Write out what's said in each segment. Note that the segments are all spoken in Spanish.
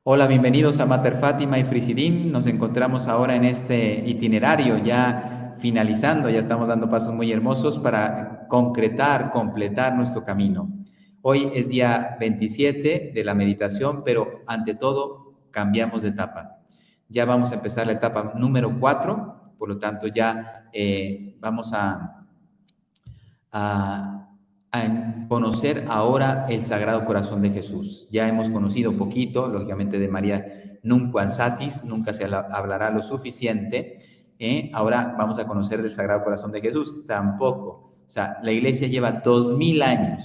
Hola, bienvenidos a Mater Fátima y Frisidim. Nos encontramos ahora en este itinerario ya finalizando, ya estamos dando pasos muy hermosos para concretar, completar nuestro camino. Hoy es día 27 de la meditación, pero ante todo cambiamos de etapa. Ya vamos a empezar la etapa número 4, por lo tanto ya vamos a conocer ahora el Sagrado Corazón de Jesús. Ya hemos conocido un poquito, lógicamente, de María Nunquam Satis, nunca se hablará lo suficiente. Ahora vamos a conocer del Sagrado Corazón de Jesús, tampoco. O sea, la Iglesia lleva 2000 años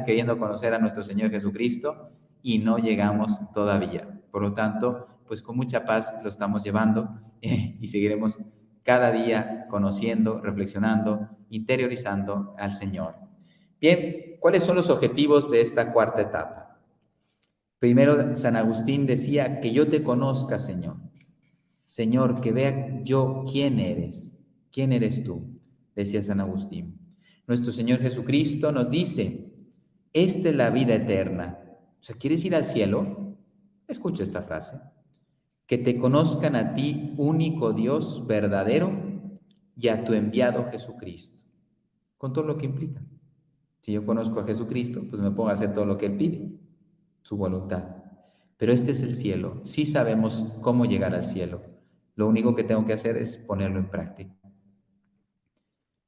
queriendo conocer a nuestro Señor Jesucristo y no llegamos todavía. Por lo tanto, pues con mucha paz lo estamos llevando y seguiremos cada día conociendo, reflexionando, interiorizando al Señor. Bien, ¿cuáles son los objetivos de esta cuarta etapa? Primero, San Agustín decía, que yo te conozca, Señor. Señor, que vea yo quién eres tú, decía San Agustín. Nuestro Señor Jesucristo nos dice, esta es la vida eterna. O sea, ¿quieres ir al cielo? Escucha esta frase. Que te conozcan a ti, único Dios verdadero, y a tu enviado Jesucristo, con todo lo que implica. Si yo conozco a Jesucristo, pues me pongo a hacer todo lo que Él pide, su voluntad. Pero este es el cielo. Sí sabemos cómo llegar al cielo. Lo único que tengo que hacer es ponerlo en práctica.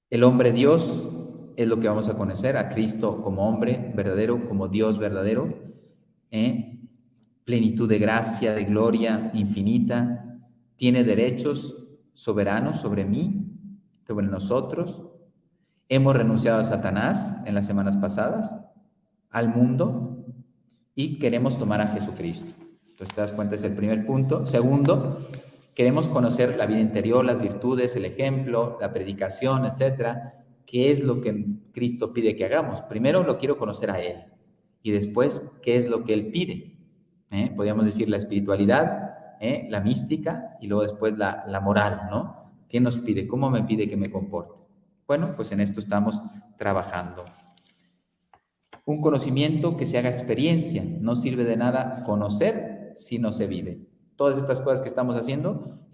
El hombre Dios es lo que vamos a conocer, a Cristo como hombre verdadero, como Dios verdadero, plenitud de gracia, de gloria infinita, tiene derechos soberanos sobre mí, sobre nosotros. Hemos renunciado a Satanás en las semanas pasadas, al mundo, y queremos tomar a Jesucristo. Entonces te das cuenta, es el primer punto. Segundo, queremos conocer la vida interior, las virtudes, el ejemplo, la predicación, etcétera. ¿Qué es lo que Cristo pide que hagamos? Primero lo quiero conocer a Él, y después, ¿qué es lo que Él pide? Podríamos decir la espiritualidad, la mística, y luego después la moral, ¿no? ¿Qué nos pide? ¿Cómo me pide que me comporte? Bueno, pues en esto estamos trabajando. Un conocimiento que se haga experiencia. No sirve de nada conocer si no se vive. Todas estas cosas que estamos haciendo,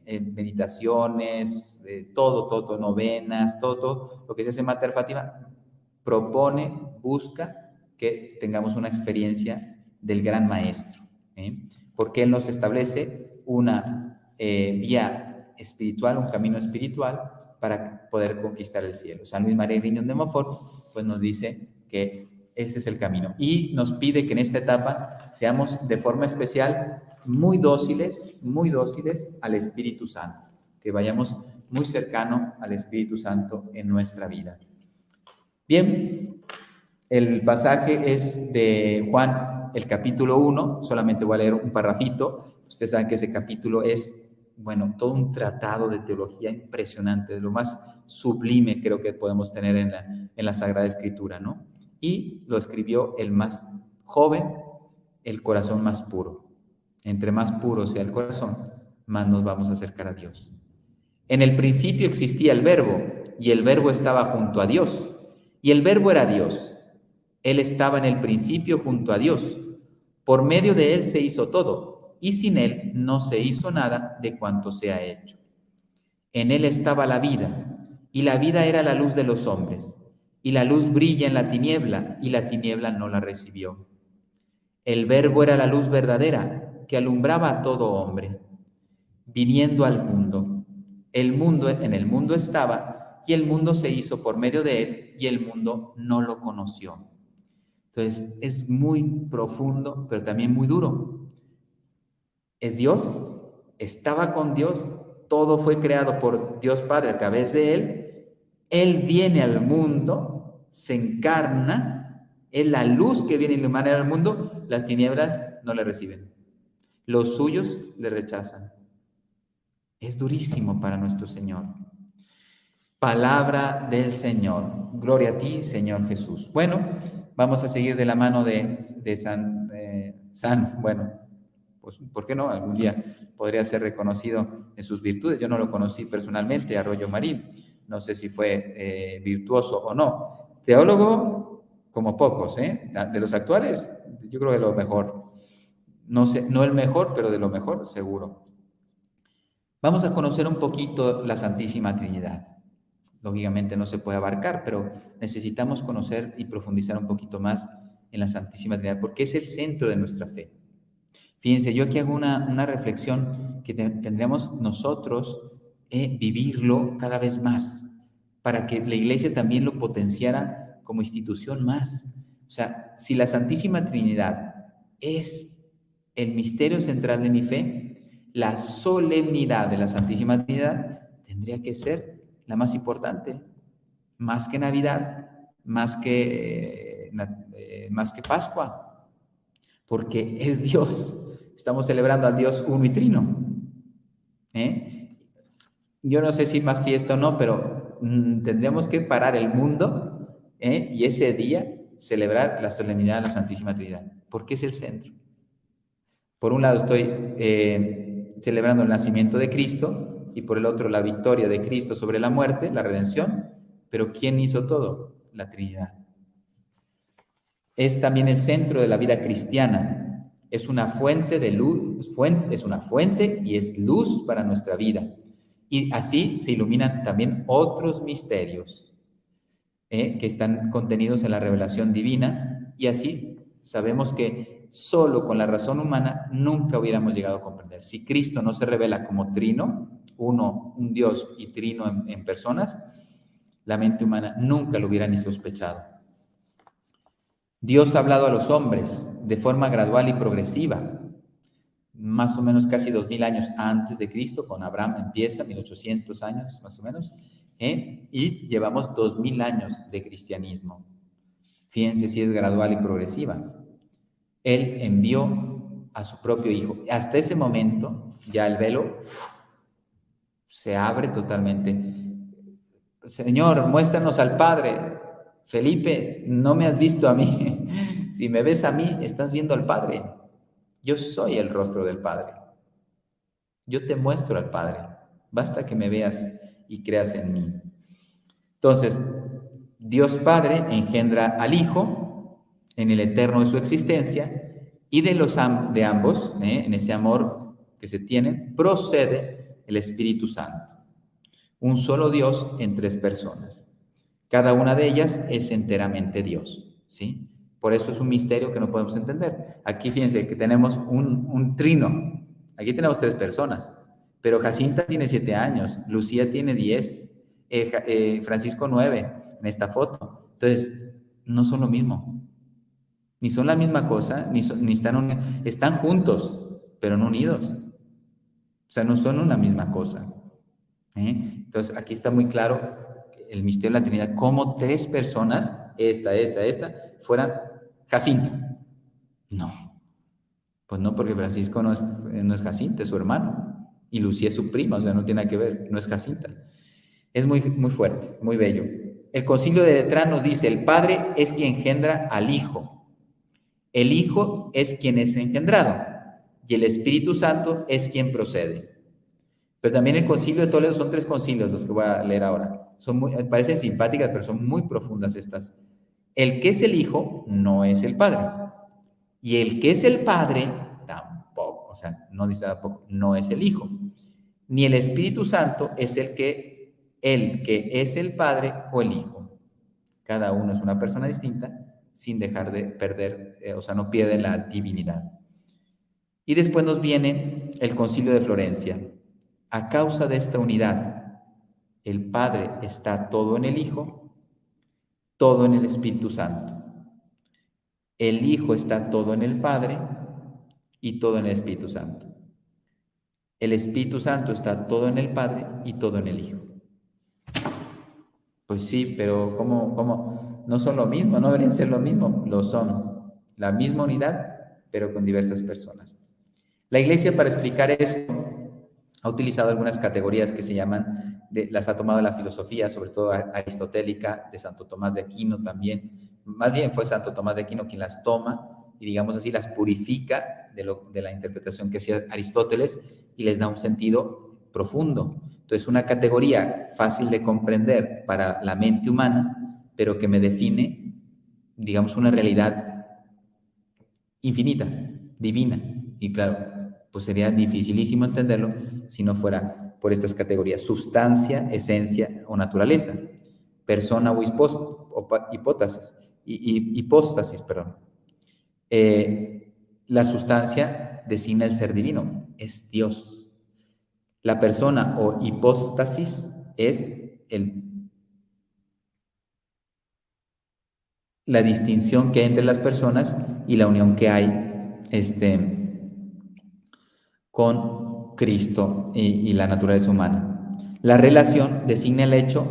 meditaciones, todo, novenas, todo lo que se hace en Mater Fátima, propone, busca que tengamos una experiencia del gran maestro, porque él nos establece una vía espiritual, un camino espiritual para poder conquistar el cielo. San Luis María Griñón de Montfort pues nos dice que ese es el camino y nos pide que en esta etapa seamos de forma especial muy dóciles al Espíritu Santo, que vayamos muy cercano al Espíritu Santo en nuestra vida. Bien, el pasaje es de Juan, el capítulo 1, solamente voy a leer un parrafito. Ustedes saben que ese capítulo es, bueno, todo un tratado de teología impresionante, de lo más sublime creo que podemos tener en la Sagrada Escritura, ¿no? Y lo escribió el más joven, el corazón más puro. Entre más puro sea el corazón, más nos vamos a acercar a Dios. En el principio existía el Verbo, y el Verbo estaba junto a Dios, y el Verbo era Dios. Él estaba en el principio junto a Dios. Por medio de Él se hizo todo, y sin Él no se hizo nada de cuanto se ha hecho. En Él estaba la vida, y la vida era la luz de los hombres. Y la luz brilla en la tiniebla, y la tiniebla no la recibió. El Verbo era la luz verdadera, que alumbraba a todo hombre, viniendo al mundo. En el mundo estaba, y el mundo se hizo por medio de Él, y el mundo no lo conoció. Entonces, es muy profundo, pero también muy duro. Es Dios, estaba con Dios, todo fue creado por Dios Padre a través de Él. Él viene al mundo, se encarna, es la luz que viene a iluminar al mundo, las tinieblas no le reciben. Los suyos le rechazan. Es durísimo para nuestro Señor. Palabra del Señor. Gloria a ti, Señor Jesús. Bueno, vamos a seguir de la mano de San, bueno, pues, ¿por qué no? Algún día podría ser reconocido en sus virtudes. Yo no lo conocí personalmente, Arroyo Marín. No sé si fue virtuoso o no. Teólogo, como pocos, De los actuales, yo creo que lo mejor. no sé, no el mejor, pero de lo mejor, seguro. Vamos a conocer un poquito la Santísima Trinidad. Lógicamente no se puede abarcar, pero necesitamos conocer y profundizar un poquito más en la Santísima Trinidad, porque es el centro de nuestra fe. Fíjense, yo aquí hago una reflexión que tendríamos nosotros vivirlo cada vez más, para que la Iglesia también lo potenciara como institución más. O sea, si la Santísima Trinidad es el misterio central de mi fe, la solemnidad de la Santísima Trinidad tendría que ser la más importante, más que Navidad, más que Pascua, porque es Dios. Estamos celebrando al Dios uno y trino. Yo no sé si más fiesta o no, pero tendríamos que parar el mundo y ese día celebrar la solemnidad de la Santísima Trinidad, porque es el centro. Por un lado estoy celebrando el nacimiento de Cristo y por el otro la victoria de Cristo sobre la muerte, la redención, pero ¿quién hizo todo? La Trinidad. Es también el centro de la vida cristiana. Es una fuente de luz, es una fuente y es luz para nuestra vida. Y así se iluminan también otros misterios que están contenidos en la revelación divina, y así sabemos que solo con la razón humana nunca hubiéramos llegado a comprender. Si Cristo no se revela como trino, un Dios y trino en personas, la mente humana nunca lo hubiera ni sospechado. Dios ha hablado a los hombres de forma gradual y progresiva, más o menos casi 2000 años antes de Cristo, con Abraham empieza, 1800 años más o menos, y llevamos 2000 años de cristianismo. Fíjense si es gradual y progresiva. Él envió a su propio Hijo. Hasta ese momento, ya el velo se abre totalmente. Señor, muéstranos al Padre. Felipe, no me has visto a mí. Si me ves a mí, estás viendo al Padre. Yo soy el rostro del Padre. Yo te muestro al Padre. Basta que me veas y creas en mí. Entonces, Dios Padre engendra al Hijo en el eterno de su existencia, y de ambos, en ese amor que se tiene, procede el Espíritu Santo. Un solo Dios en tres personas. Cada una de ellas es enteramente Dios, ¿sí? Por eso es un misterio que no podemos entender. Aquí fíjense que tenemos un trino. Aquí tenemos tres personas, pero Jacinta tiene 7 años, Lucía tiene 10, Francisco 9 en esta foto. Entonces, no son lo mismo. Ni son la misma cosa, ni están juntos, pero no unidos. O sea, no son una misma cosa. Entonces, aquí está muy claro el misterio de la Trinidad, cómo tres personas, esta, fueran Jacinta. No, pues no, porque Francisco no es Jacinta, es su hermano, y Lucía es su prima, o sea, no tiene nada que ver, no es Jacinta. Es muy, muy fuerte, muy bello. El Concilio de Letrán nos dice, el Padre es quien engendra al Hijo, el Hijo es quien es engendrado, y el Espíritu Santo es quien procede. Pero también el Concilio de Toledo, son 3 concilios los que voy a leer ahora. Parecen simpáticas, pero son muy profundas estas. El que es el Hijo no es el Padre. Y el que es el Padre tampoco. O sea, no dice tampoco, no es el Hijo. Ni el Espíritu Santo es el que es el Padre o el Hijo. Cada uno es una persona distinta, sin dejar de perder, o sea, no pierde la divinidad. Y después nos viene el Concilio de Florencia. A causa de esta unidad, el Padre está todo en el Hijo, todo en el Espíritu Santo. El Hijo está todo en el Padre y todo en el Espíritu Santo. El Espíritu Santo está todo en el Padre y todo en el Hijo. Pues sí, pero ¿cómo? No son lo mismo, no deberían ser lo mismo. Lo son. La misma unidad, pero con diversas personas. La Iglesia, para explicar esto, ha utilizado algunas categorías que se llaman, las ha tomado de la filosofía, sobre todo aristotélica, de Santo Tomás de Aquino también. Más bien fue Santo Tomás de Aquino quien las toma y, digamos así, las purifica de la interpretación que hacía Aristóteles y les da un sentido profundo. Entonces, una categoría fácil de comprender para la mente humana, pero que me define, digamos, una realidad infinita, divina. Y claro, pues sería dificilísimo entenderlo si no fuera por estas categorías: sustancia, esencia o naturaleza, persona o hipóstasis, hipóstasis, perdón. La sustancia designa el ser divino, es Dios. La persona o hipóstasis es la distinción que hay entre las personas y la unión que hay con Cristo y la naturaleza humana. La relación designa el hecho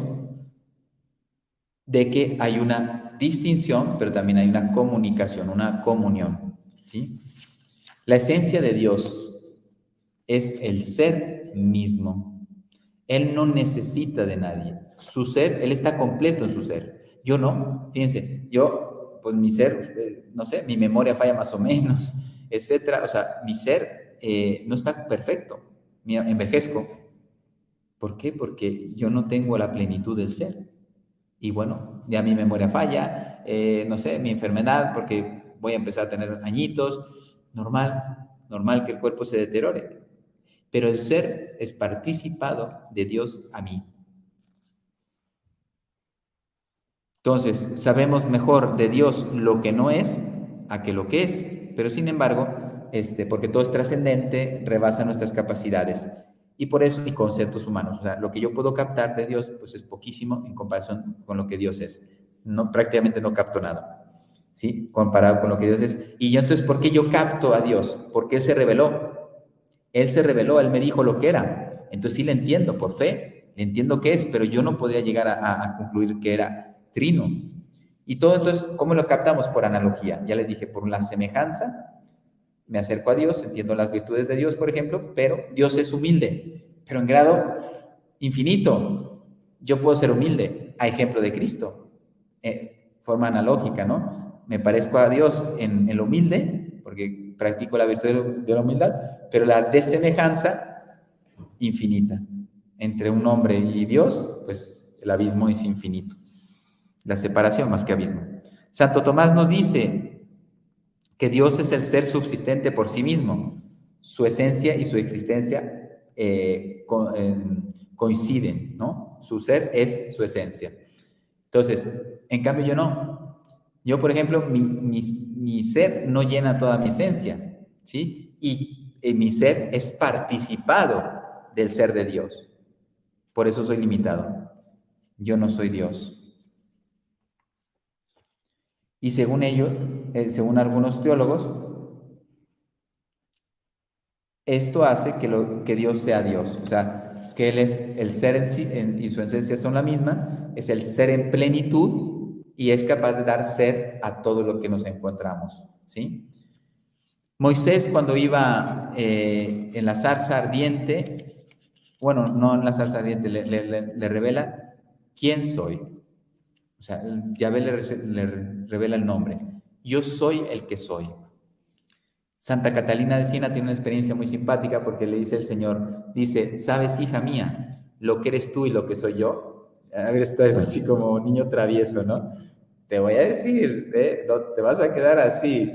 de que hay una distinción, pero también hay una comunicación, una comunión, ¿sí? La esencia de Dios es el ser mismo. Él no necesita de nadie. Su ser, Él está completo en su ser. Yo no, fíjense, yo, pues mi ser, no sé, mi memoria falla más o menos, etcétera. O sea, mi ser no está perfecto. Envejezco. ¿Por qué? Porque yo no tengo la plenitud del ser. Y bueno, ya mi memoria falla, no sé, mi enfermedad, porque voy a empezar a tener añitos. Normal que el cuerpo se deteriore. Pero el ser es participado de Dios a mí. Entonces, sabemos mejor de Dios lo que no es a que lo que es, pero sin embargo, porque todo es trascendente, rebasa nuestras capacidades y por eso y conceptos humanos. O sea, lo que yo puedo captar de Dios, pues es poquísimo en comparación con lo que Dios es. No, prácticamente no capto nada, ¿sí? Comparado con lo que Dios es. Y yo entonces, ¿por qué yo capto a Dios? Porque Él se reveló. Él se reveló, Él me dijo lo que era. Entonces sí le entiendo por fe, le entiendo qué es, pero yo no podía llegar a concluir que era trino. Y todo entonces, ¿cómo lo captamos? Por analogía. Ya les dije, por la semejanza, me acerco a Dios, entiendo las virtudes de Dios, por ejemplo, pero Dios es humilde, pero en grado infinito. Yo puedo ser humilde, a ejemplo de Cristo, forma analógica, ¿no? Me parezco a Dios en lo humilde, porque practico la virtud de la humildad, pero la desemejanza infinita. Entre un hombre y Dios, pues el abismo es infinito. La separación más que abismo. Santo Tomás nos dice que Dios es el ser subsistente por sí mismo. Su esencia y su existencia coinciden, ¿no? Su ser es su esencia. Entonces, en cambio yo no. Yo, por ejemplo, mi ser no llena toda mi esencia, ¿sí? Y mi ser es participado del ser de Dios. Por eso soy limitado. Yo no soy Dios. Y según ellos, según algunos teólogos, esto hace que Dios sea Dios. O sea, que Él es el ser en sí y su esencia son la misma, es el ser en plenitud y es capaz de dar ser a todo lo que nos encontramos, ¿sí? Moisés cuando iba en la zarza ardiente, bueno, no en la zarza ardiente, le revela quién soy. O sea, Yahvé le revela el nombre. Yo soy el que soy. Santa Catalina de Siena tiene una experiencia muy simpática porque le dice el Señor, dice, ¿sabes, hija mía, lo que eres tú y lo que soy yo? A ver, esto es así como niño travieso, ¿no? Te voy a decir, no te vas a quedar así.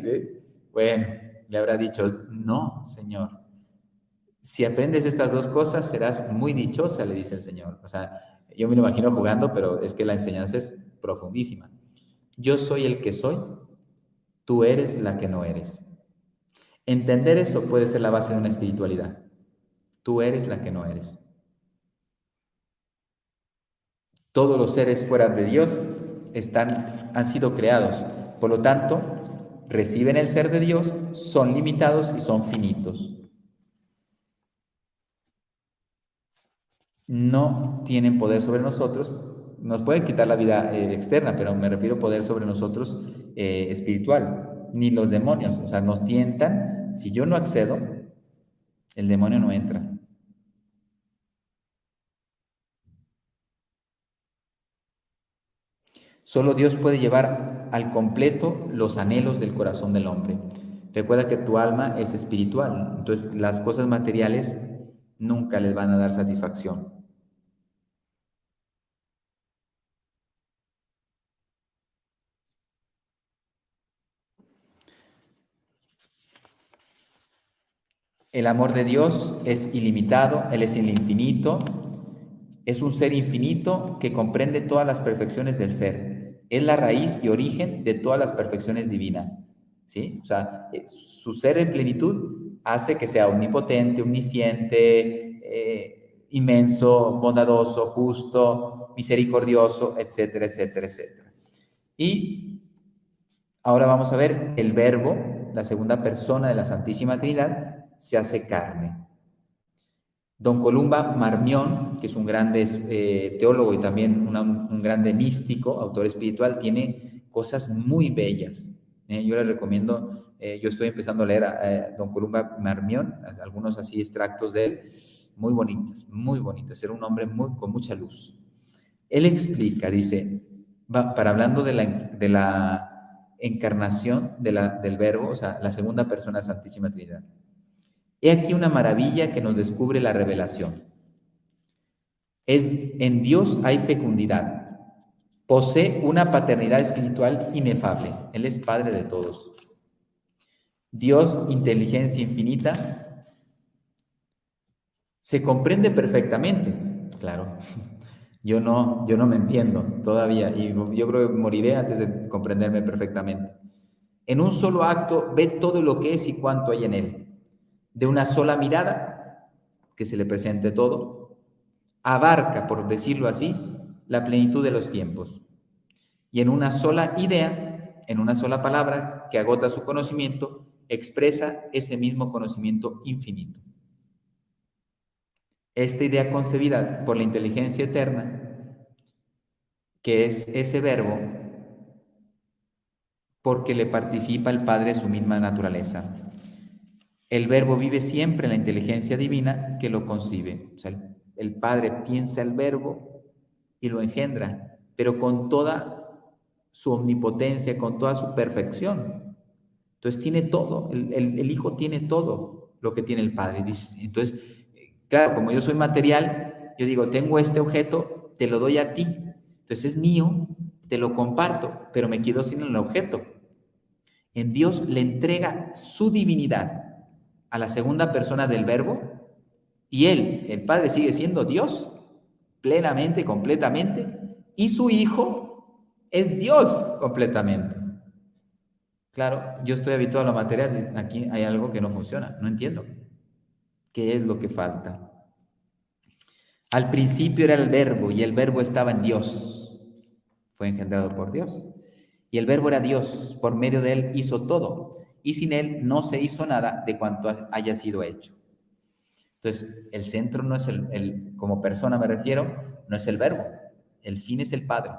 Bueno, le habrá dicho, no, Señor. Si aprendes estas dos cosas, serás muy dichosa, le dice el Señor. O sea, yo me lo imagino jugando, pero es que la enseñanza es profundísima. Yo soy el que soy, tú eres la que no eres. Entender eso puede ser la base de una espiritualidad. Tú eres la que no eres. Todos los seres fuera de Dios han sido creados. Por lo tanto, reciben el ser de Dios, son limitados y son finitos. No tienen poder sobre nosotros. Nos pueden quitar la vida externa, pero me refiero a poder sobre nosotros espiritual. Ni los demonios. O sea, nos tientan. Si yo no accedo, el demonio no entra. Solo Dios puede llevar al completo los anhelos del corazón del hombre. Recuerda que tu alma es espiritual, entonces las cosas materiales nunca les van a dar satisfacción. El amor de Dios es ilimitado, Él es el infinito, es un ser infinito que comprende todas las perfecciones del ser. Es la raíz y origen de todas las perfecciones divinas. ¿Sí? O sea, su ser en plenitud hace que sea omnipotente, omnisciente, inmenso, bondadoso, justo, misericordioso, etcétera, etcétera, etcétera. Y ahora vamos a ver el Verbo, la segunda persona de la Santísima Trinidad, se hace carne. Don Columba Marmión, que es un grande teólogo y también un grande místico, autor espiritual, tiene cosas muy bellas. Yo les recomiendo, yo estoy empezando a leer a Don Columba Marmión, algunos así extractos de él, muy bonitas, muy bonitas. Era un hombre con mucha luz. Él explica, dice, para hablando de la encarnación del Verbo, o sea, la segunda persona de la Santísima Trinidad. He aquí una maravilla que nos descubre la revelación. En Dios hay fecundidad. Posee una paternidad espiritual inefable. Él es Padre de todos. Dios, inteligencia infinita, se comprende perfectamente. Claro, yo no me entiendo todavía y yo creo que moriré antes de comprenderme perfectamente. En un solo acto ve todo lo que es y cuánto hay en él. De una sola mirada, que se le presente todo, abarca, por decirlo así, la plenitud de los tiempos. Y en una sola idea, en una sola palabra que agota su conocimiento, expresa ese mismo conocimiento infinito. Esta idea concebida por la inteligencia eterna, que es ese verbo, porque le participa el Padre su misma naturaleza. El verbo vive siempre en la inteligencia divina que lo concibe. O sea, el Padre piensa el verbo y lo engendra, pero con toda su omnipotencia, con toda su perfección. Entonces tiene todo, el Hijo tiene todo lo que tiene el Padre. Entonces, claro, como yo soy material, yo digo, tengo este objeto, te lo doy a ti. Entonces es mío, te lo comparto, pero me quedo sin el objeto. En Dios le entrega su divinidad a la segunda persona del Verbo y Él, el Padre, sigue siendo Dios plenamente, completamente, y su Hijo es Dios completamente. Claro, yo estoy habituado a lo material, aquí hay algo que no funciona, no entiendo. ¿Qué es lo que falta? Al principio era el Verbo y el Verbo estaba en Dios, fue engendrado por Dios. Y el Verbo era Dios, por medio de Él hizo todo, y sin Él no se hizo nada de cuanto haya sido hecho. Entonces, el centro no es como persona me refiero, no es el Verbo, el fin es el Padre,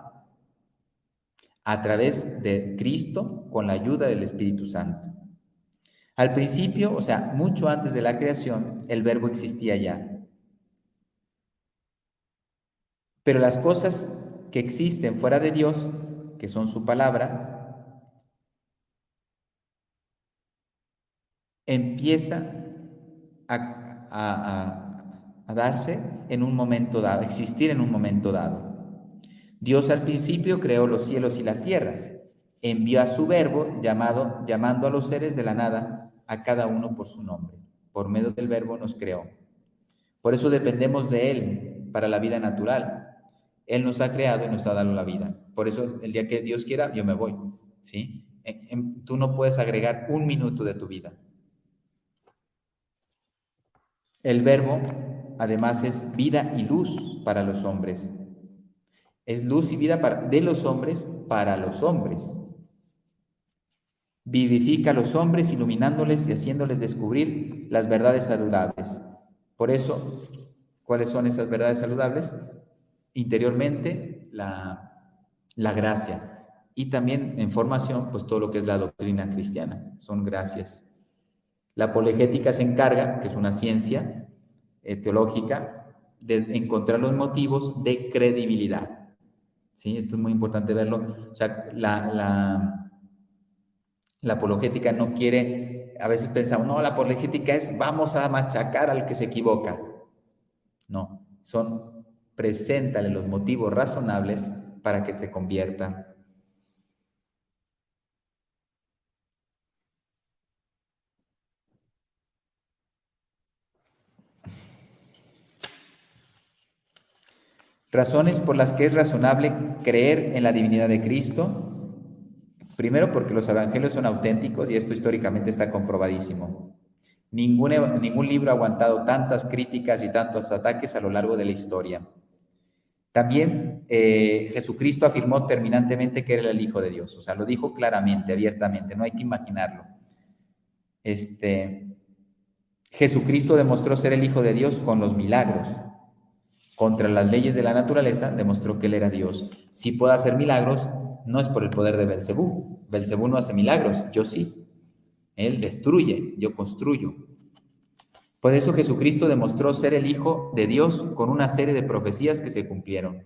a través de Cristo con la ayuda del Espíritu Santo. Al principio, o sea, mucho antes de la creación, el Verbo existía ya. Pero las cosas que existen fuera de Dios, que son su palabra, empieza a darse en un momento dado, existir en un momento dado. Dios al principio creó los cielos y la tierra, envió a su verbo llamando a los seres de la nada, a cada uno por su nombre. Por medio del verbo nos creó. Por eso dependemos de Él para la vida natural. Él nos ha creado y nos ha dado la vida. Por eso el día que Dios quiera, yo me voy. ¿Sí? Tú no puedes agregar un minuto de tu vida. El verbo, además, es vida y luz para los hombres. Es luz y vida de los hombres para los hombres. Vivifica a los hombres iluminándoles y haciéndoles descubrir las verdades saludables. Por eso, ¿cuáles son esas verdades saludables? Interiormente, la gracia. Y también en formación, pues todo lo que es la doctrina cristiana. Son gracias. La apologética se encarga, que es una ciencia teológica, de encontrar los motivos de credibilidad. ¿Sí? Esto es muy importante verlo. O sea, la apologética no quiere, a veces pensamos, no, la apologética es vamos a machacar al que se equivoca. No, preséntale los motivos razonables para que te convierta. Razones por las que es razonable creer en la divinidad de Cristo. Primero, porque los evangelios son auténticos y esto históricamente está comprobadísimo. Ningún libro ha aguantado tantas críticas y tantos ataques a lo largo de la historia. También Jesucristo afirmó terminantemente que era el Hijo de Dios, o sea, lo dijo claramente, abiertamente, no hay que imaginarlo. Jesucristo demostró ser el Hijo de Dios con los milagros. Contra las leyes de la naturaleza demostró que Él era Dios. Si puede hacer milagros, no es por el poder de Belcebú. Belcebú no hace milagros, yo sí. Él destruye, yo construyo. Por eso Jesucristo demostró ser el Hijo de Dios con una serie de profecías que se cumplieron.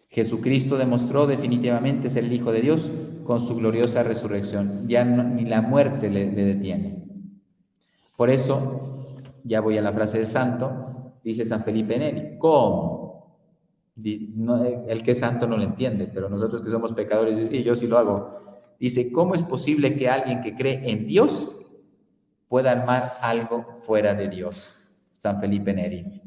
Jesucristo demostró definitivamente ser el Hijo de Dios con su gloriosa resurrección. Ya ni la muerte le detiene. Por eso, ya voy a la frase del santo, dice San Felipe Neri, ¿cómo? El que es santo no lo entiende, pero nosotros que somos pecadores, dice, sí, yo sí lo hago. Dice, ¿cómo es posible que alguien que cree en Dios pueda armar algo fuera de Dios? San Felipe Neri.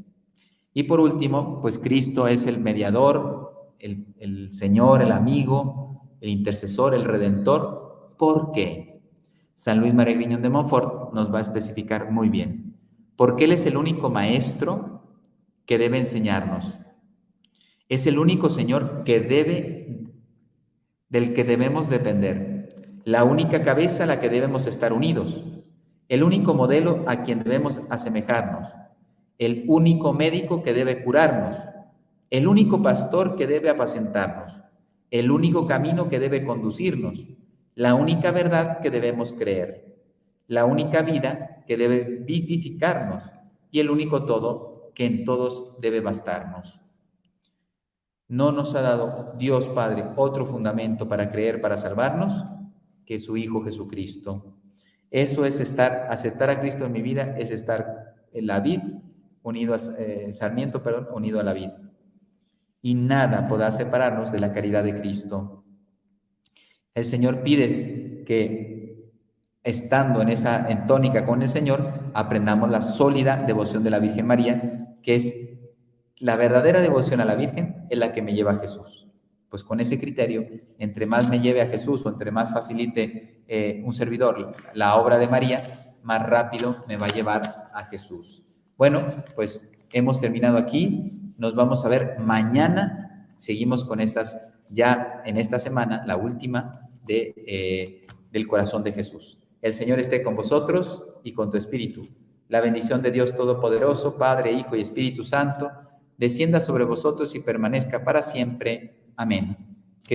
Y por último, pues Cristo es el mediador, el Señor, el amigo, el intercesor, el redentor. ¿Por qué? San Luis María Griñón de Montfort nos va a especificar muy bien. Porque Él es el único maestro que debe enseñarnos. Es el único Señor del que debemos depender. La única cabeza a la que debemos estar unidos. El único modelo a quien debemos asemejarnos. El único médico que debe curarnos. El único pastor que debe apacentarnos. El único camino que debe conducirnos. La única verdad que debemos creer, la única vida que debe vivificarnos y el único todo que en todos debe bastarnos. No nos ha dado Dios Padre otro fundamento para creer, para salvarnos, que su Hijo Jesucristo. Eso es aceptar a Cristo en mi vida, es estar en la vid, unido al sarmiento, unido a la vid. Y nada podrá separarnos de la caridad de Cristo. El Señor pide que, estando en tónica con el Señor, aprendamos la sólida devoción de la Virgen María, que es la verdadera devoción a la Virgen, es la que me lleva a Jesús. Pues con ese criterio, entre más me lleve a Jesús o entre más facilite un servidor la obra de María, más rápido me va a llevar a Jesús. Bueno, pues hemos terminado aquí. Nos vamos a ver mañana. Seguimos con ya en esta semana, la última del corazón de Jesús. El Señor esté con vosotros y con tu espíritu. La bendición de Dios Todopoderoso, Padre, Hijo y Espíritu Santo, descienda sobre vosotros y permanezca para siempre. Amén.